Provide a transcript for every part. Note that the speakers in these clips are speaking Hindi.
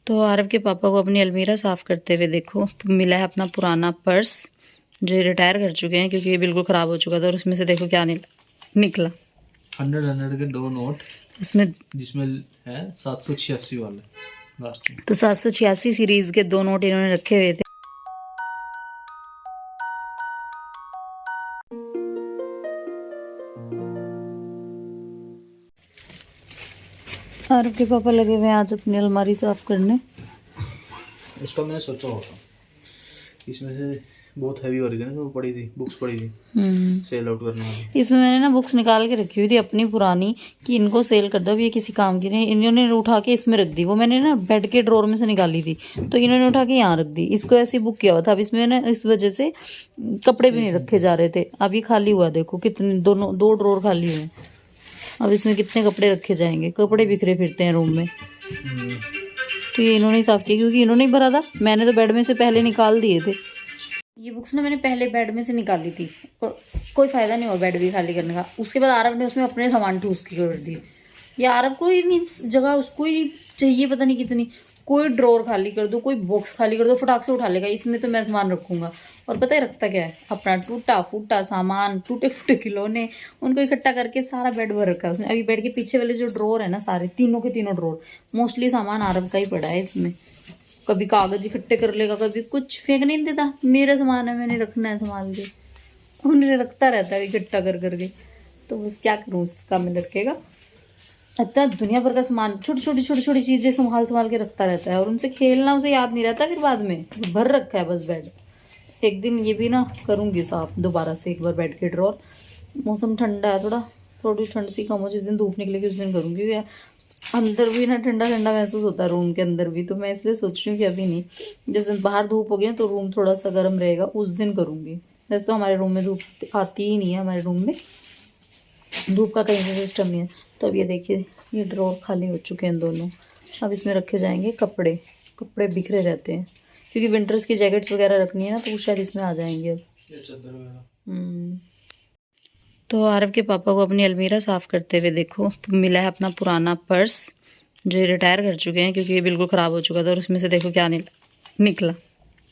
तो आरव के पापा को अपनी अलमीरा साफ़ करते हुए देखो मिला है अपना पुराना पर्स जो ये रिटायर कर चुके हैं क्योंकि ये बिल्कुल ख़राब हो चुका था। और उसमें से देखो क्या निकला 100 के 2 नोट इसमें, जिसमें है 786 वाले लास्ट में। तो 786 सीरीज़ के 2 नोट इन्होंने रखे हुए थे। आरव के पापा लगे हुए हैं आज अपनी अलमारी साफ़ करने। इसका मैंने सोचा होगा, इसमें से बहुत हैवी हो रही थी ना, जो पड़ी थी बुक्स पड़ी थी सेल आउट करने वाली। इसमें मैंने ना बुक्स निकाल के रखी हुई थी अपनी पुरानी कि इनको सेल कर दो, अब ये किसी काम की नहीं। इन्होंने उठा के इसमें रख दी, वो मैंने ना बेड के ड्रॉर में से निकाली थी तो इन्होंने उठा के यहाँ रख दी। इसको ऐसे बुक किया हुआ था, अब इसमें ना इस वजह से कपड़े भी नहीं रखे जा रहे थे। अब ये खाली हुआ, देखो कितने दो ड्रॉर खाली हुए। अब इसमें कितने कपड़े रखे जाएंगे, कपड़े बिखरे फिरते हैं रूम में। तो ये इन्होंने ही साफ़ किया क्योंकि इन्होंने ही भरा था, मैंने तो बेड में से पहले निकाल दिए थे। ये बुक्स ना मैंने पहले बेड में से निकाली थी और कोई फ़ायदा नहीं हुआ बेड भी खाली करने का। उसके बाद आरव ने उसमें अपने सामान ठूस के कर दिए। या आरव को ही मीन्स जगह उसको ही चाहिए पता नहीं कितनी। कोई ड्रॉर खाली कर दो, कोई बॉक्स खाली कर दो, फटाक से उठा लेगा इसमें तो मैं सामान रखूँगा। और पता है रखता क्या है, अपना टूटा फूटा सामान, टूटे फूटे खिलौने, उनको इकट्ठा करके सारा बेड भर रखा है उसने। अभी बेड के पीछे वाले जो ड्रॉर है ना, सारे तीनों के तीनों ड्रॉर मोस्टली सामान आरव का ही पड़ा है इसमें। कभी कागज इकट्ठे कर लेगा, कभी कुछ, फेंक नहीं देता। मेरा सामान है, मैंने रखना है संभाल के, उन्हें रखता रहता है इकट्ठा कर करके। तो बस क्या करूँ उसका मैं लड़के का, इतना दुनिया भर का सामान, छोटी छोटी चीज़ें संभाल के रखता रहता है। और उनसे खेलना उसे याद नहीं रहता, फिर बाद में भर रखा है बस बेड। एक दिन ये भी ना करूँगी साफ दोबारा से एक बार बेड के ड्रॉर। मौसम ठंडा है, थोड़ी ठंड सी कम हो, जिस दिन धूप निकलेगी उस दिन करूँगी। अंदर भी ना ठंडा ठंडा महसूस होता है रूम के अंदर भी, तो मैं इसलिए सोच रही हूँ कि अभी नहीं। जिस दिन बाहर धूप होगी ना तो रूम थोड़ा सा गर्म रहेगा, उस दिन करूँगी। वैसे तो हमारे रूम में धूप आती ही नहीं है, हमारे रूम में धूप का कहीं से सिस्टम नहीं है। तो अब ये देखिए ये ड्रॉर खाली हो चुके हैं दोनों। अब इसमें रखे जाएंगे कपड़े बिखरे रहते हैं क्योंकि विंटर्स की जैकेट्स वगैरह रखनी है ना, तो वो शायद इसमें आ जाएंगे अब। तो आरव के पापा को अपनी अलमीरा साफ़ करते हुए देखो मिला है अपना पुराना पर्स जो ये रिटायर कर चुके हैं क्योंकि ये बिल्कुल ख़राब हो चुका था। और उसमें से देखो क्या निकला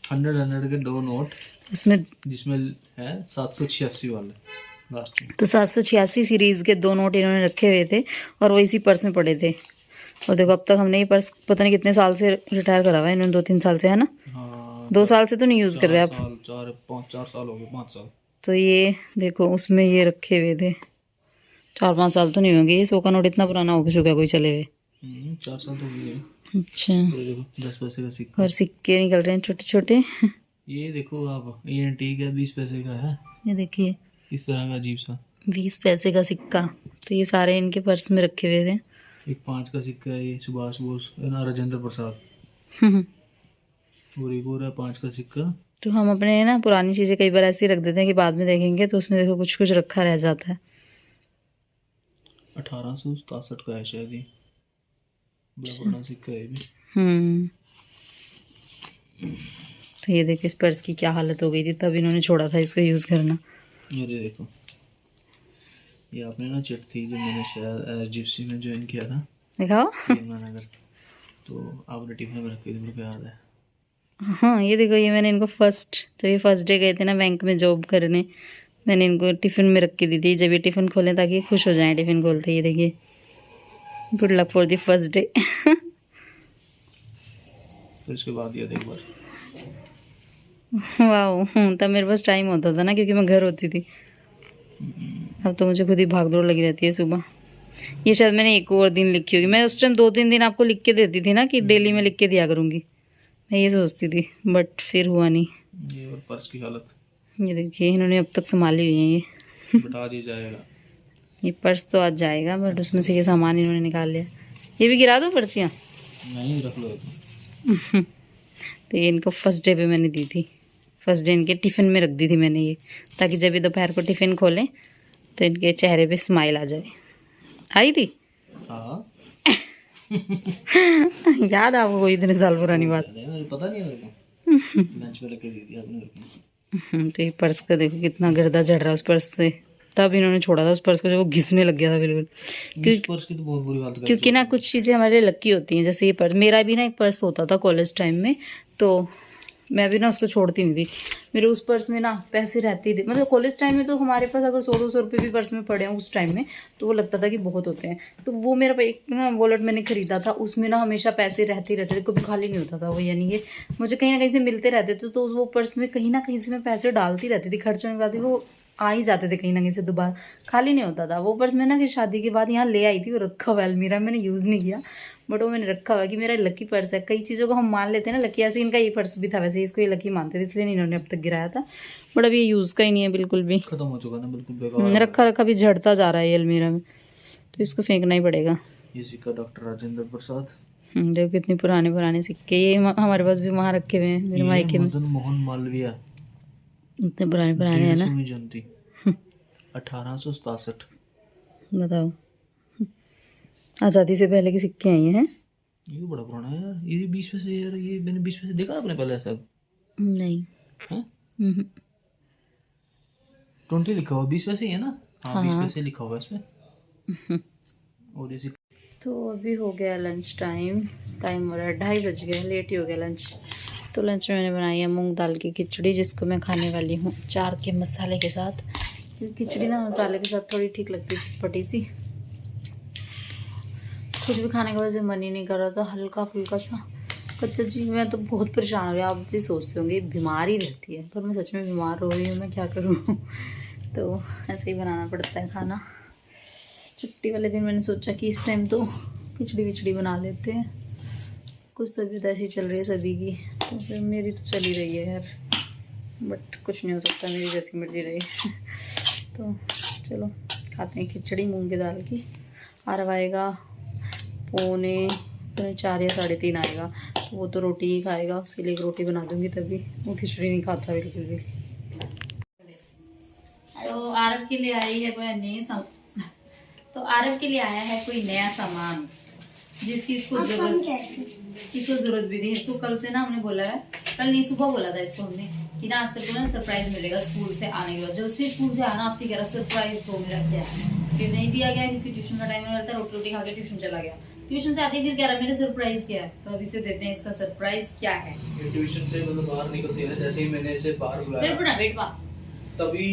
100 के 2 नोट इसमें, जिसमें है 786 वाले लास्ट में। तो 786 सीरीज़ के 2 नोट इन्होंने रखे हुए थे और वो इसी पर्स में पड़े थे। और देखो अब तक हमने ये पर्स पता नहीं कितने साल से रिटायर करा हुआ है इन्होंने, 2-3 साल से, है ना? हाँ, 2 साल से तो नहीं यूज़ कर रहे आप। 4 साल हो गए, 5 साल। तो ये देखो उसमें ये रखे हुए थे, 4-5 साल तो नहीं होंगे। ये 100 का नोट इतना पुराना हो चुका है कोई चले हुए। 4 साल तो हुए। अच्छा, ये देखो 10 पैसे का सिक्का और सिक्के निकल रहे हैं छोटे छोटे। ये देखो आप, ये ठीक है 20 पैसे का है, ये देखिए इस तरह का अजीब सा 20 पैसे का सिक्का। तो ये सारे इनके पर्स में रखे हुए थे। एक 5 का सिक्का है, ये सुभाष बोस ना, राजेंद्र प्रसाद। और एक और है 5 का सिक्का। तो हम अपने ना पुरानी चीज़ें कई बार ऐसी रख देते हैं कि बाद में देखेंगे तो उसमें देखो कुछ कुछ रखा रह जाता है। 1867 का है शायद, ये बड़ा पुराना सिक्का है भी। तो ये देखो इस पर्स की क्या हालत हो गई थी, तब इन्होंने छोड़ा था इसको यूज़ करना। ये देखो, ये आपने ना चिट थी जो मैंने शायद जिप्सी में ज्वाइन किया था, दिखाओ। यमुनानगर, तो आपने टिफिन में रख के मुझे याद है। हाँ ये देखो, ये मैंने इनको जब ये फर्स्ट डे गए थे ना बैंक में जॉब करने, मैंने इनको टिफ़िन में रख के दी थी। जब ये टिफ़िन खोलें ताकि खुश हो जाएं टिफ़िन खोलते। ये देखिए, good luck for the first day. तो इसके बाद ये एक बार वाह, तब मेरे पास टाइम होता था ना क्योंकि मैं घर होती थी। अब तो मुझे खुद ही भाग दौड़ लगी रहती है सुबह। ये शायद मैंने एक और दिन लिखी होगी, मैं उस टाइम 2-3 दिन आपको लिख के देती थी ना कि डेली में लिख के दिया करूँगी, मैं ये सोचती थी, बट फिर हुआ नहीं। ये और पर्स की हालत, ये देखिए इन्होंने अब तक संभाली हुई है ये। बट आज ही जाएगा ये पर्स तो आज जाएगा, बट उसमें से ये सामान इन्होंने निकाल लिया। ये भी गिरा दो पर्चियाँ, नहीं रख लो। तो ये इनको फर्स्ट डे पे मैंने दी थी, फर्स्ट डे इनके टिफ़िन में रख दी थी मैंने ये, ताकि जब ये दोपहर को टिफ़िन खोलें तो इनके चेहरे पे स्माइल आ जाए। आई थी? हाँ। याद आपको कोई इतने साल पुरानी बात? मुझे पता नहीं है मेरे को, लंच में रख के दी थी आपने। तो ये पर्स का देखो कितना गर्दा चढ़ रहा है उस पर्स से। तब इन्होंने छोड़ा था उस पर्स को, जब वो घिसने लग गया था बिल्कुल। इस पर्स की तो बहुत बुरी हालत क्योंकि ना कुछ चीज़ें हमारे लिए लकी होती हैं, जैसे ये पर्स, मेरा भी ना एक पर्स होता था कॉलेज टाइम में, तो मैं भी ना उसको छोड़ती नहीं थी। मेरे उस पर्स में ना पैसे रहते ही थे, मतलब कॉलेज टाइम में तो हमारे पास अगर 100-200 रुपये भी पर्स में पड़े हों उस टाइम में तो वो लगता था कि बहुत होते हैं। तो वो मेरा एक ना वॉलेट मैंने खरीदा था, उसमें ना हमेशा पैसे रहते ही रहते थे, कभी खाली नहीं होता था वो, यानी कि मुझे कहीं ना कहीं से मिलते रहते थे। तो वो पर्स में कहीं ना कहीं से मैं पैसे डालती रहती थी, खर्च होने के बाद वो आ ही जाते थे कहीं ना कहीं से, दोबारा खाली नहीं होता था वो पर्स। मैं ना कि शादी के बाद यहाँ ले आई थी, वो रखा हुआ अलमीरा, मैंने यूज़ नहीं किया, बट वो मैंने रखा हुआ कि मेरा लकी पर्स है। कई चीज़ों को हम मान लेते हैं ना लकी, ऐसे इनका ये पर्स भी था, वैसे इसको ये लकी मानते थे, इसलिए नहीं इन्होंने अब तक गिराया था। बट अभी ये यूज़ का ही नहीं है बिल्कुल भी, खत्म हो चुका ना, बिल्कुल बेकार। रखा रखा भी झड़ता जा रहा है ये अलमीरा में, तो इसको फेंकना ही पड़ेगा। ये सिक्का डॉक्टर राजेंद्र प्रसाद। देखो कितने पुराने पुराने सिक्के, ये हमारे पास भी वहाँ रखे हुए हैं मेरे मायके में, मदन मोहन मालवीय, इतने पुराने पुराने हैं ना। 150वीं जयंती 1867। बताओ, आज़ादी से पहले के सिक्के हैं ये हैं। ये तो बड़ा पुराना है यार, ये 20 पैसे यार, ये मैंने 20 पैसे देखा आपने पहले ऐसा? नहीं। हैं? 20 लिखा हुआ, 20 पैसे ही है ना? हाँ 20 पैसे लिखा हुआ है इसमें। और ये तो अभी हो गया लंच टाइम, टाइम हो रहा है 2:30 बज गए, लेट ही हो गया लंच। तो लंच में मैंने बनाई है मूंग दाल की खिचड़ी, जिसको मैं खाने वाली हूँ अचार के मसाले के साथ। खिचड़ी ना मसाले के साथ थोड़ी ठीक लगती है, चटपटी सी। कुछ भी खाने के वजह से मन ही नहीं कर रहा था, हल्का फुल्का सा कच्चा जी। मैं तो बहुत परेशान हो रही, आप भी सोचते होंगे बीमार ही रहती है, पर मैं सच में बीमार हो रही हूँ, मैं क्या करूँ। तो ऐसे ही बनाना पड़ता है खाना। छुट्टी वाले दिन मैंने सोचा कि इस टाइम तो खिचड़ी विचड़ी बना लेते हैं, कुछ तबीयत ऐसी चल रही है सभी की, तो फिर मेरी तो चल ही रही है यार, बट कुछ नहीं हो सकता, मेरी जैसी मर्जी रही। तो चलो खाते हैं खिचड़ी मूंग की दाल की। आरव आएगा 4 या 3:30 आएगा, तो वो तो रोटी ही खाएगा, उसके लिए एक रोटी बना दूंगी, तभी वो खिचड़ी नहीं खाता बिल्कुल भी। तो आरव के लिए आई है कोई आया है कोई नया सामान, जिसकी इसको जरूरत भी थी। इसको कल से ना हमने बोला है, कल नहीं सुबह बोला था इसको हमने कि ना आज तक को ना सरप्राइज मिलेगा स्कूल से आने के बाद। जब से स्कूल से आना आपकी कह रहा सरप्राइज दो मेरा, क्या फिर नहीं दिया गया क्योंकि ट्यूशन का टाइम रहता है, रोटी रोटी खा के ट्यूशन चला गया। ट्यूशन से आते फिर कह रहा मेरा सरप्राइज क्या है, तो अभी से देते हैं इसका सरप्राइज क्या है। ट्यूशन से मतलब बाहर निकलती है ना, जैसे ही मैंने इसे बाहर बुलाया बेटवा तभी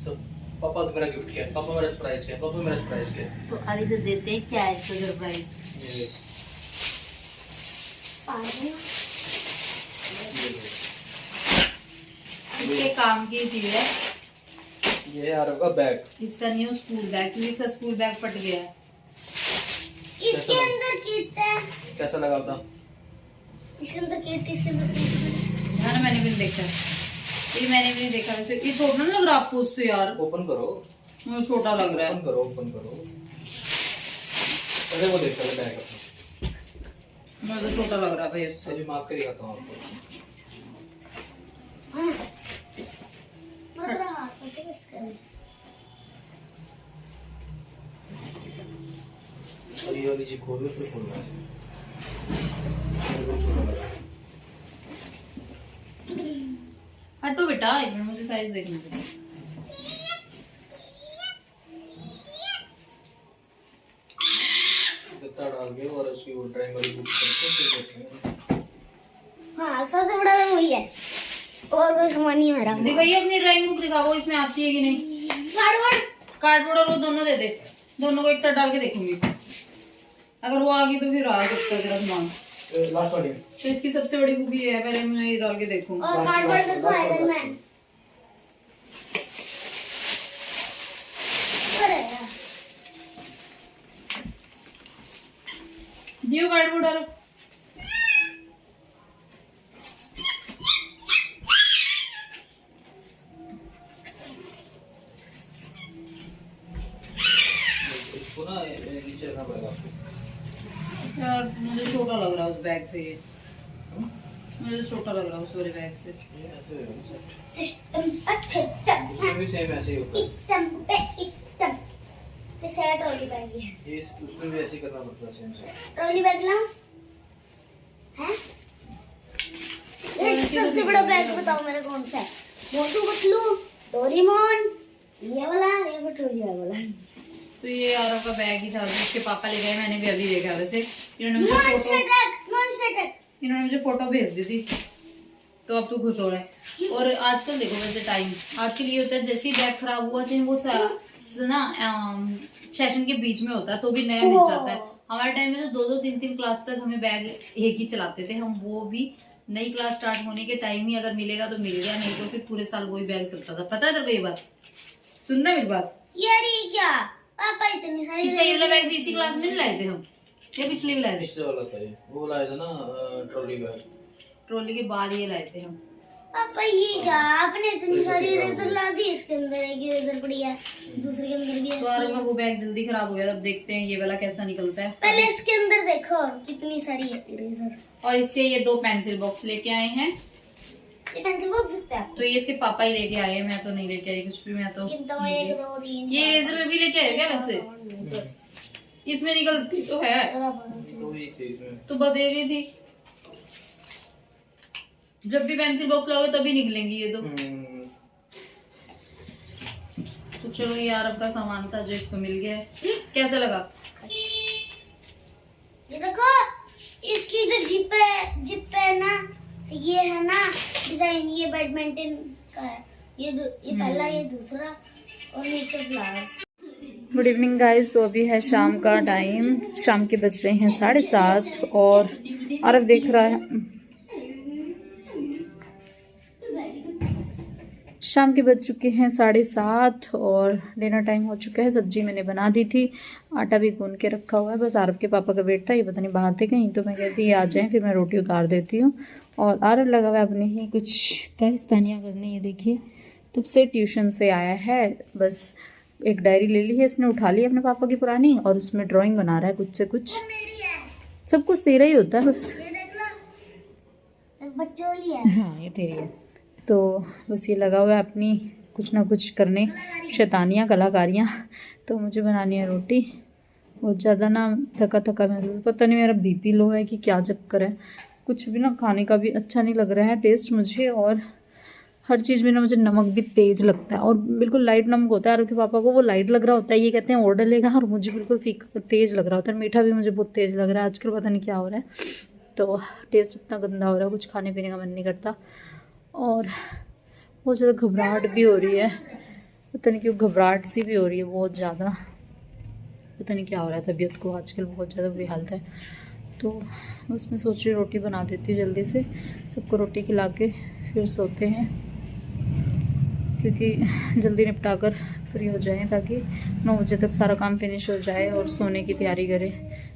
सब पापा तो मेरा गिफ्ट क्या है, पापा मेरा सरप्राइज क्या है, पापा मेरा सरप्राइज क्या है। तो अभी से देते हैं क्या है इसका सरप्राइज। इसके काम की चीज है ये यार का बैग, इसका न्यू स्कूल बैग, क्योंकि इसका स्कूल बैग फट गया है। इसके अंदर किट है। कैसा लगा था? इसके अंदर किट, इसके अंदर हाँ, मैंने भी नहीं देखा, ये मैंने भी नहीं देखा। वैसे ये छोटा नहीं लग रहा आपको उससे यार? ओपन करो, मुझे छोटा लग रहा है। ओपन करो। अरे वो देखो बैग अपना, मुझे तो छोटा लग रहा है भाई उससे। अभी माप के दिखाता हूँ आपको। मत रहा सोचे किसका है। और ये वाली चीज खोलो, फिर खोलना है। बिल्कुल छोटा लगा। हटो बेटा, इसमें मुझे साइज देखने दो। गत्ता डाल के और उसकी वो ड्राइंग वाली बुक करके फिर देखेंगे। हाँ सबसे बड़ा तो वही है, और कोई सामान नहीं है मेरा। दिखाइए अपनी ड्राइंग बुक, दिखाओ इसमें आती है कि नहीं। कार्डबोर्ड और वो दोनों दे दे, दोनों को एक साथ डाल के देखूंगी, अगर वो आ गई तो फिर आ सकता है तेरा सामान। लास्ट वाली तो इसकी सबसे बड़ी बुक ये है, पहले मैं ये डाल के देखूं। और कार्डबोर्ड देखो आयरन मैन। दियो कार्डबोर्ड डालो। इसको ना नीचे रखना पड़ेगा आपको। यार मुझे छोटा लग रहा है उस बैग से, ये मुझे छोटा लग रहा है उस वाले बैग से। ये ऐसे होगा सिस्टम अच्छा उसमें भी सेम ऐसे ही होता है। एकदम जैसे ट्रॉली बैग है। ये उसमें भी ऐसे ही करना पड़ता है सेम से। ट्रॉली बैग लाऊं हैं? ये सबसे बड़ा बैग बताओ मेरा कौन सा है? मोटू पतलू, डोरेमोन, ये वाला ये पेट्रोलिया वाला। तो ये आरव का बैग ही था, जिसके पापा ले गए, मैंने भी अभी देखा। वैसे इन्होंने मुझे फोटो भेज दी थी, तो अब तू खुश हो रहा है। और आजकल देखो वैसे टाइम आजकल ये होता है, जैसे ही बैग खराब हुआ, चाहे वो ना सेशन के बीच में होता है तो भी नया मिल जाता है। हमारे टाइम में तो 2-3 क्लास तक हमें बैग एक ही चलाते थे हम, वो भी नई क्लास स्टार्ट होने के टाइम ही अगर मिलेगा तो मिल गया, नहीं तो फिर पूरे साल वही बैग चलता था। पता है तेरे को ये बात? सुनना मेरी बात। यार ये क्या पापा इतनी सारी ये वाला बैग इसी क्लास में लाए थे हम, या पिछले भी लाए थे? पिछले वाला था ये, वो लाया था ना ट्रॉली बैग। ट्रॉली के बाद ये लाए थे हम। पापा ये क्या आपने इतनी सारी इरेजर ला दी, इसके अंदर एक इरेजर पड़ी है, दूसरे के अंदर भी तो आरव का वो बैग जल्दी खराब हो गया, तब देखते हैं ये वाला कैसा निकलता है। पहले इसके अंदर देखो कितनी सारी है इरेजर। और इसके ये 2 पेंसिल बॉक्स लेके आए हैं। ये पेंसिल बॉक्स दिखता है तो ये इसके पापा ही लेके आए हैं, मैं तो नहीं लेके आई कुछ भी। मैं तो कितना 1 2 3 ये इरेजर भी लेके आए क्या अलग से? इसमें निकलती तो है, तो ये थी इसमें। तो बता रही थी जब भी पेंसिल बॉक्स लाओगे तभी निकलेंगी ये तो। तो चलो ये आरव का सामान था जो इसको मिल गया है। कैसा लगा? ये देखो इसकी जो जिप है ना, ये है ना डिजाइन, ये बैडमिंटन का है। ये पहला, ये दूसरा, और नीचे फ्लावर्स। Good evening guys. तो अभी है शाम का टाइम, शाम के बज रहे हैं 7:30 और आरव देख रहा है, शाम के बज चुके हैं 7:30 और डिनर टाइम हो चुका है। सब्जी मैंने बना दी थी, आटा भी गूंद के रखा हुआ है, बस आरव के पापा का वेट था, ये पता नहीं बाहर थे कहीं, तो मैं कहती ये आ जाएं फिर मैं रोटी उतार देती हूँ। और आरव लगा हुआ है अपने ही कुछ कारस्तानियाँ करने। ये देखिए तब से ट्यूशन से आया है, बस एक डायरी ले ली है इसने, उठा ली अपने पापा की पुरानी, और उसमें ड्राइंग बना रहा है कुछ से कुछ। सब कुछ तेरा ही होता है बस। ये देख लो बच्चों लिए है। हाँ ये तेरी है। तो बस ये लगा हुआ है अपनी कुछ ना कुछ करने, शैतानियाँ कलाकारियाँ। तो मुझे बनानी है रोटी। बहुत ज़्यादा ना थका थका महसूस, पता नहीं मेरा बीपी लो है कि क्या चक्कर है, कुछ भी ना खाने का भी अच्छा नहीं लग रहा है टेस्ट मुझे, और हर चीज़ में ना मुझे नमक भी तेज़ लगता है, और बिल्कुल लाइट नमक होता है। और के पापा को वो लाइट लग रहा होता है, ये कहते हैं और डलेगा, और मुझे बिल्कुल फीका तेज़ लग रहा होता है। मीठा भी मुझे बहुत तेज़ लग रहा है आजकल, पता नहीं क्या हो रहा है। तो टेस्ट इतना गंदा हो रहा है, कुछ खाने पीने का मन नहीं करता, और बहुत ज़्यादा घबराहट भी हो रही है। पता नहीं क्यों घबराहट सी भी हो रही है बहुत ज़्यादा, पता नहीं क्या हो रहा है तबीयत को आजकल, बहुत ज़्यादा बुरी हालत है। तो बस मैं सोच रही रोटी बना देती हूँ जल्दी से, सबको रोटी खिला के फिर सोते हैं, क्योंकि जल्दी निपटा कर फ्री हो जाएं ताकि 9 बजे तक सारा काम फिनिश हो जाए और सोने की तैयारी करें।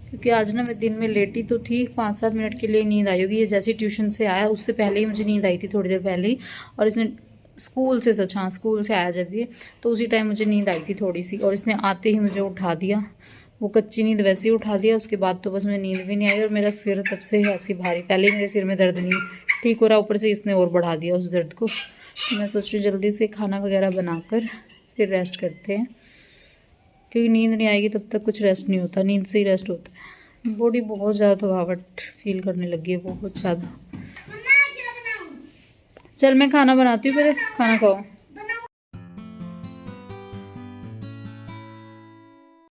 क्योंकि आज ना मैं दिन में लेटी तो थी, 5-7 मिनट के लिए नींद आई होगी। ये जैसे ट्यूशन से आया उससे पहले ही मुझे नींद आई थी, थोड़ी देर पहले ही, और इसने स्कूल से, सच हाँ स्कूल से आया जब ये, तो उसी टाइम मुझे नींद आई थी थोड़ी सी, और इसने आते ही मुझे उठा दिया, वो कच्ची नींद वैसे ही उठा दिया। उसके बाद तो बस मैं नींद भी नहीं आई, और मेरा सिर तब से ऐसी भारी, पहले ही मेरे सिर में दर्द नहीं ठीक हो रहा, ऊपर से इसने और बढ़ा दिया उस दर्द को। तो मैं सोच रही जल्दी से खाना वगैरह बनाकर फिर रेस्ट करते हैं, क्योंकि नींद नहीं आएगी तब तक कुछ रेस्ट नहीं होता, नींद से ही रेस्ट होता है। बॉडी बहुत ज़्यादा थकावट फील करने लगी है, बहुत ज़्यादा। चल मैं खाना बनाती हूँ, फिर खाना खाओ।